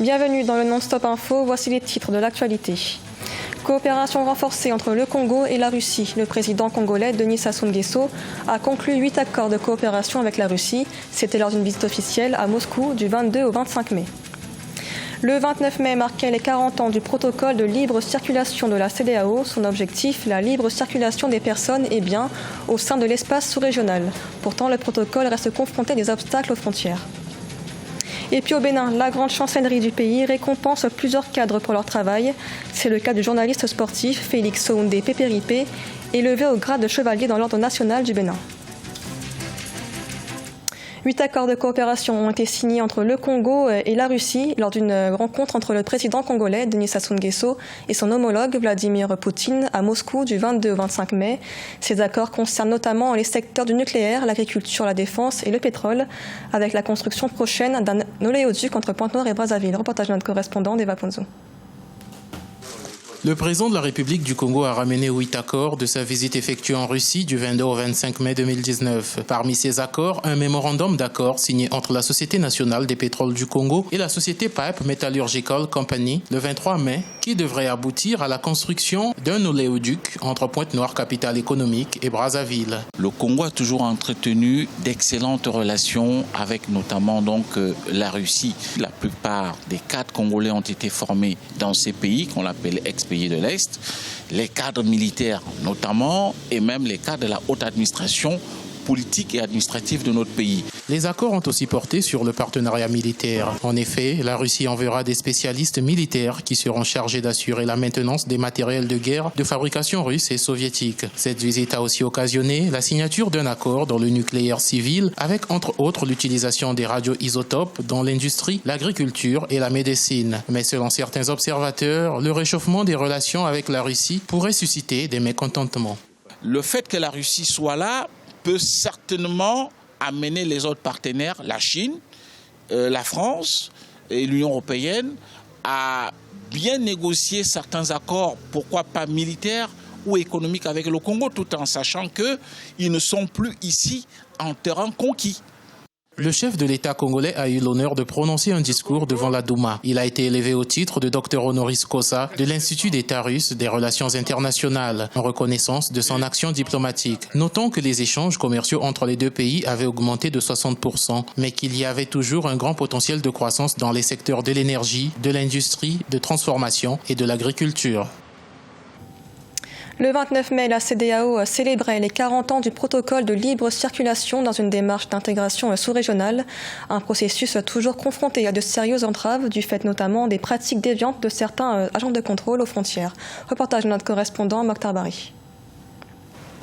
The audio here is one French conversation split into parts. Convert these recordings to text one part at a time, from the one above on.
Bienvenue dans le Non-Stop Info, voici les titres de l'actualité. Coopération renforcée entre le Congo et la Russie. Le président congolais Denis Sassou Nguesso a conclu 8 accords de coopération avec la Russie. C'était lors d'une visite officielle à Moscou du 22 au 25 mai. Le 29 mai marquait les 40 ans du protocole de libre circulation de la CEDEAO. Son objectif, la libre circulation des personnes et biens au sein de l'espace sous-régional. Pourtant, le protocole reste confronté à des obstacles aux frontières. Et puis au Bénin, la grande chancellerie du pays récompense plusieurs cadres pour leur travail. C'est le cas du journaliste sportif Félix Soundé Pépéripé, élevé au grade de chevalier dans l'ordre national du Bénin. 8 accords de coopération ont été signés entre le Congo et la Russie lors d'une rencontre entre le président congolais Denis Sassou Nguesso et son homologue Vladimir Poutine à Moscou du 22 au 25 mai. Ces accords concernent notamment les secteurs du nucléaire, l'agriculture, la défense et le pétrole, avec la construction prochaine d'un oléoduc entre Pointe-Noire et Brazzaville. Reportage de notre correspondant Deva Ponzo. Le président de la République du Congo a ramené 8 accords de sa visite effectuée en Russie du 22 au 25 mai 2019. Parmi ces accords, un mémorandum d'accord signé entre la Société nationale des pétroles du Congo et la société Pipe Metallurgical Company le 23 mai, qui devrait aboutir à la construction d'un oléoduc entre Pointe-Noire, capitale économique, et Brazzaville. Le Congo a toujours entretenu d'excellentes relations avec notamment la Russie. La plupart des cadres congolais ont été formés dans ces pays qu'on appelle ex-pays de l'Est, les cadres militaires notamment, et même les cadres de la haute administration politique et administrative de notre pays. Les accords ont aussi porté sur le partenariat militaire. En effet, la Russie enverra des spécialistes militaires qui seront chargés d'assurer la maintenance des matériels de guerre de fabrication russe et soviétique. Cette visite a aussi occasionné la signature d'un accord dans le nucléaire civil avec entre autres l'utilisation des radioisotopes dans l'industrie, l'agriculture et la médecine. Mais selon certains observateurs, le réchauffement des relations avec la Russie pourrait susciter des mécontentements. Le fait que la Russie soit là peut certainement amener les autres partenaires, la Chine, la France et l'Union européenne, à bien négocier certains accords, pourquoi pas militaires ou économiques avec le Congo, tout en sachant qu'ils ne sont plus ici en terrain conquis. Le chef de l'État congolais a eu l'honneur de prononcer un discours devant la Douma. Il a été élevé au titre de docteur honoris causa de l'Institut d'État russe des relations internationales, en reconnaissance de son action diplomatique. Notons que les échanges commerciaux entre les deux pays avaient augmenté de 60%, mais qu'il y avait toujours un grand potentiel de croissance dans les secteurs de l'énergie, de l'industrie, de transformation et de l'agriculture. Le 29 mai, la CEDEAO célébrait les 40 ans du protocole de libre circulation dans une démarche d'intégration sous-régionale, un processus toujours confronté à de sérieuses entraves du fait notamment des pratiques déviantes de certains agents de contrôle aux frontières. Reportage de notre correspondant Mokhtar Bari.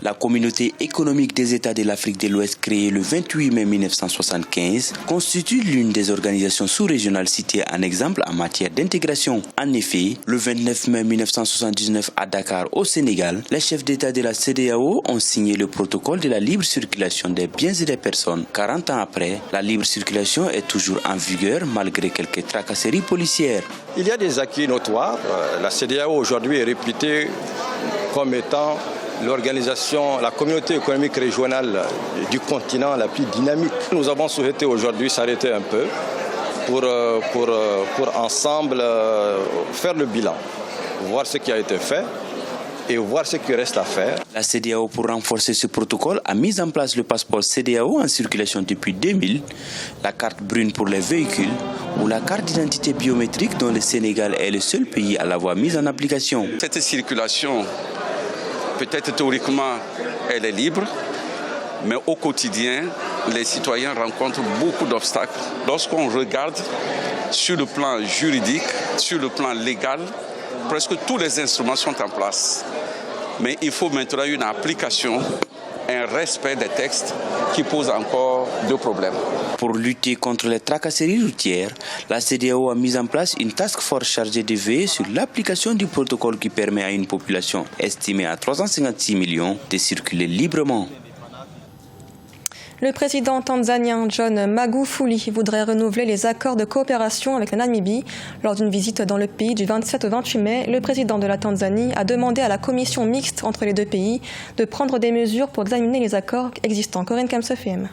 La communauté économique des États de l'Afrique de l'Ouest, créée le 28 mai 1975, constitue l'une des organisations sous-régionales citées en exemple en matière d'intégration. En effet, le 29 mai 1979 à Dakar, au Sénégal, les chefs d'État de la CEDEAO ont signé le protocole de la libre circulation des biens et des personnes. 40 ans après, la libre circulation est toujours en vigueur malgré quelques tracasseries policières. Il y a des acquis notoires. La CEDEAO aujourd'hui est réputée comme étant l'organisation, la communauté économique régionale du continent la plus dynamique. Nous avons souhaité aujourd'hui s'arrêter un peu pour ensemble faire le bilan, voir ce qui a été fait et voir ce qui reste à faire. La CEDEAO, pour renforcer ce protocole, a mis en place le passeport CEDEAO en circulation depuis 2000, la carte brune pour les véhicules ou la carte d'identité biométrique dont le Sénégal est le seul pays à l'avoir mise en application. Cette circulation, peut-être théoriquement, elle est libre, mais au quotidien, les citoyens rencontrent beaucoup d'obstacles. Lorsqu'on regarde sur le plan juridique, sur le plan légal, presque tous les instruments sont en place. Mais il faut maintenant une application, un respect des textes qui pose encore deux problèmes. Pour lutter contre les tracasseries routières, la CEDEAO a mis en place une task force chargée de veiller sur l'application du protocole qui permet à une population estimée à 356 millions de circuler librement. Le président tanzanien John Magufuli voudrait renouveler les accords de coopération avec la Namibie. Lors d'une visite dans le pays du 27 au 28 mai, le président de la Tanzanie a demandé à la commission mixte entre les deux pays de prendre des mesures pour examiner les accords existants. Corinne Kamsefem.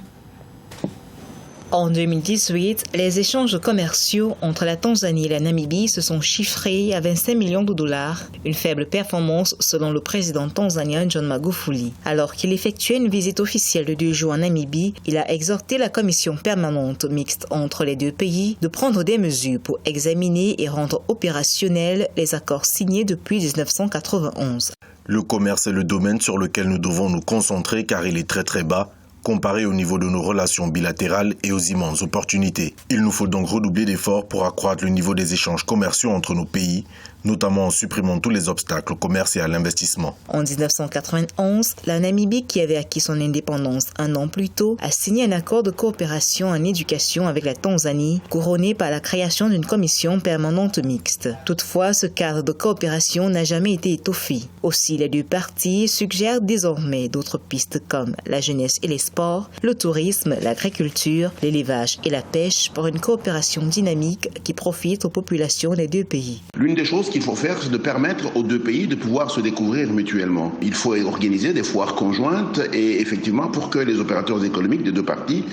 En 2018, les échanges commerciaux entre la Tanzanie et la Namibie se sont chiffrés à 25 millions de dollars, une faible performance selon le président tanzanien John Magufuli. Alors qu'il effectuait une visite officielle de 2 jours en Namibie, il a exhorté la commission permanente mixte entre les deux pays de prendre des mesures pour examiner et rendre opérationnels les accords signés depuis 1991. Le commerce est le domaine sur lequel nous devons nous concentrer car il est très bas, comparé au niveau de nos relations bilatérales et aux immenses opportunités. Il nous faut donc redoubler d'efforts pour accroître le niveau des échanges commerciaux entre nos pays, notamment en supprimant tous les obstacles au commerce et à l'investissement. En 1991, la Namibie, qui avait acquis son indépendance 1 an plus tôt, a signé un accord de coopération en éducation avec la Tanzanie, couronné par la création d'une commission permanente mixte. Toutefois, ce cadre de coopération n'a jamais été étoffé. Aussi, les deux parties suggèrent désormais d'autres pistes comme la jeunesse et les sports, le tourisme, l'agriculture, l'élevage et la pêche pour une coopération dynamique qui profite aux populations des deux pays. L'une des choses qu'il faut faire, c'est de permettre aux deux pays de pouvoir se découvrir mutuellement. Il faut organiser des foires conjointes et effectivement pour que les opérateurs économiques des deux parties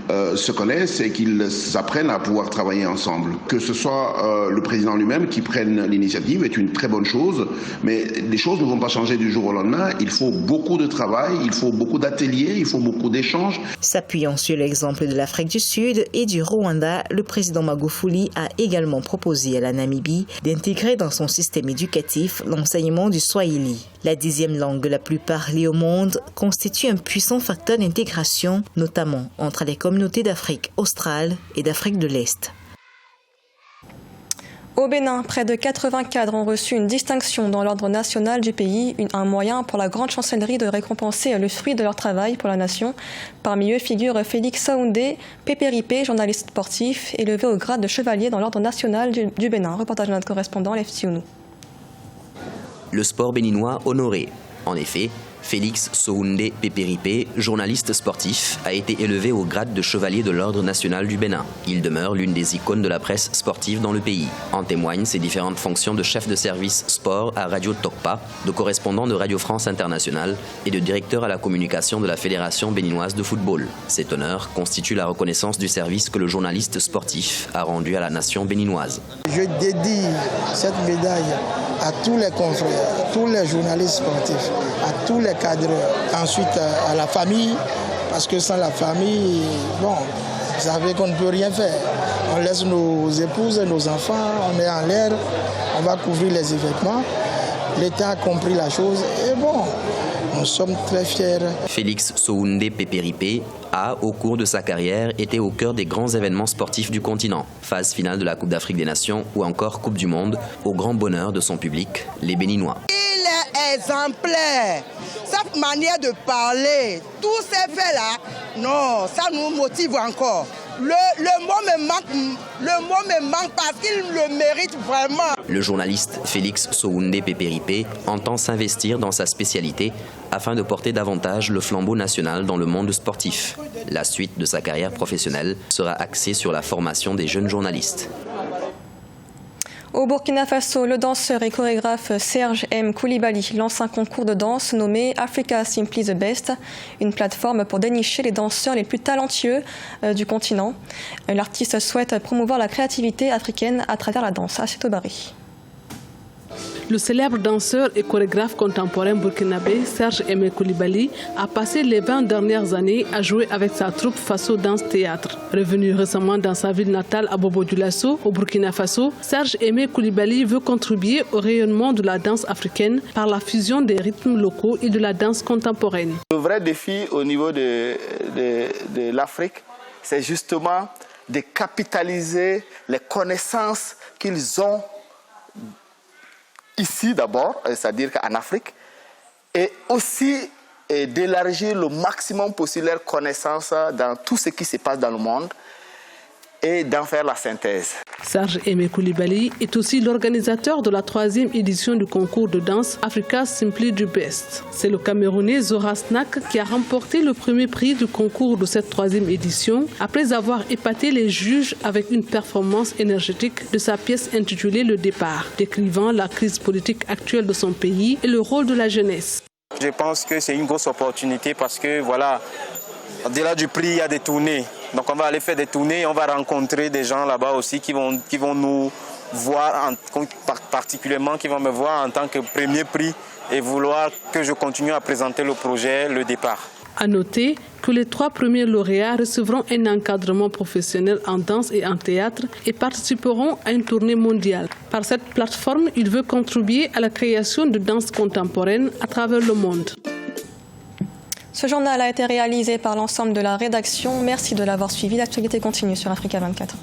se connaissent et qu'ils apprennent à pouvoir travailler ensemble. Que ce soit le président lui-même qui prenne l'initiative est une très bonne chose, mais les choses ne vont pas changer du jour au lendemain. Il faut beaucoup de travail, il faut beaucoup d'ateliers, il faut beaucoup d'échanges. S'appuyant sur l'exemple de l'Afrique du Sud et du Rwanda, le président Magufuli a également proposé à la Namibie d'intégrer dans son système éducatif l'enseignement du Swahili. La 10e langue la plus parlée au monde constitue un puissant facteur d'intégration, notamment entre les communautés d'Afrique australe et d'Afrique de l'Est. Au Bénin, près de 80 cadres ont reçu une distinction dans l'ordre national du pays, un moyen pour la grande chancellerie de récompenser le fruit de leur travail pour la nation. Parmi eux figure Félix Saoundé Pépéripé, journaliste sportif, élevé au grade de chevalier dans l'ordre national du Bénin. Reportage de notre correspondant, Lef Sionou. Le sport béninois honoré. En effet, Félix Saoundé Pépéripé, journaliste sportif, a été élevé au grade de chevalier de l'Ordre national du Bénin. Il demeure l'une des icônes de la presse sportive dans le pays. En témoignent ses différentes fonctions de chef de service sport à Radio Tokpa, de correspondant de Radio France Internationale et de directeur à la communication de la Fédération béninoise de football. Cet honneur constitue la reconnaissance du service que le journaliste sportif a rendu à la nation béninoise. Je dédie cette médaille à tous les confrères, à tous les journalistes sportifs, à tous les cadres, ensuite à la famille, parce que sans la famille, bon, vous savez qu'on ne peut rien faire. On laisse nos épouses, nos enfants, on est en l'air, on va couvrir les événements. L'État a compris la chose et bon, nous sommes très fiers. Félix Saoundé Pépéripé a, au cours de sa carrière, été au cœur des grands événements sportifs du continent. Phase finale de la Coupe d'Afrique des Nations ou encore Coupe du Monde, au grand bonheur de son public, les Béninois. Il est exemplaire. Cette manière de parler, tous ces faits-là, non, ça nous motive encore. Le mot me manque parce qu'il le mérite vraiment. Le journaliste Félix Saoundé Pépéripé entend s'investir dans sa spécialité afin de porter davantage le flambeau national dans le monde sportif. La suite de sa carrière professionnelle sera axée sur la formation des jeunes journalistes. Au Burkina Faso, le danseur et chorégraphe Serge M. Koulibaly lance un concours de danse nommé Africa Simply the Best, une plateforme pour dénicher les danseurs les plus talentueux du continent. L'artiste souhaite promouvoir la créativité africaine à travers la danse. Asseto Bari. Le célèbre danseur et chorégraphe contemporain burkinabé Serge M. Koulibaly a passé les 20 dernières années à jouer avec sa troupe Faso Dance Théâtre. Revenu récemment dans sa ville natale à Bobo-Dioulasso, au Burkina Faso, Serge M. Koulibaly veut contribuer au rayonnement de la danse africaine par la fusion des rythmes locaux et de la danse contemporaine. Le vrai défi au niveau de l'Afrique, c'est justement de capitaliser les connaissances qu'ils ont ici d'abord, c'est-à-dire qu'en Afrique, et aussi d'élargir le maximum possible leurs connaissances dans tout ce qui se passe dans le monde et d'en faire la synthèse. Serge M. Koulibaly est aussi l'organisateur de la 3e édition du concours de danse Africa Simply the Best. C'est le Camerounais Zora Snack qui a remporté le premier prix du concours de cette 3e édition après avoir épaté les juges avec une performance énergétique de sa pièce intitulée Le Départ, décrivant la crise politique actuelle de son pays et le rôle de la jeunesse. Je pense que c'est une grosse opportunité parce que voilà, au-delà du prix, il y a des tournées. Donc on va aller faire des tournées et on va rencontrer des gens là-bas aussi qui vont nous voir, particulièrement qui vont me voir en tant que premier prix et vouloir que je continue à présenter le projet, le départ. À noter que les 3 premiers lauréats recevront un encadrement professionnel en danse et en théâtre et participeront à une tournée mondiale. Par cette plateforme, il veut contribuer à la création de danse contemporaine à travers le monde. Ce journal a été réalisé par l'ensemble de la rédaction. Merci de l'avoir suivi. L'actualité continue sur Africa 24.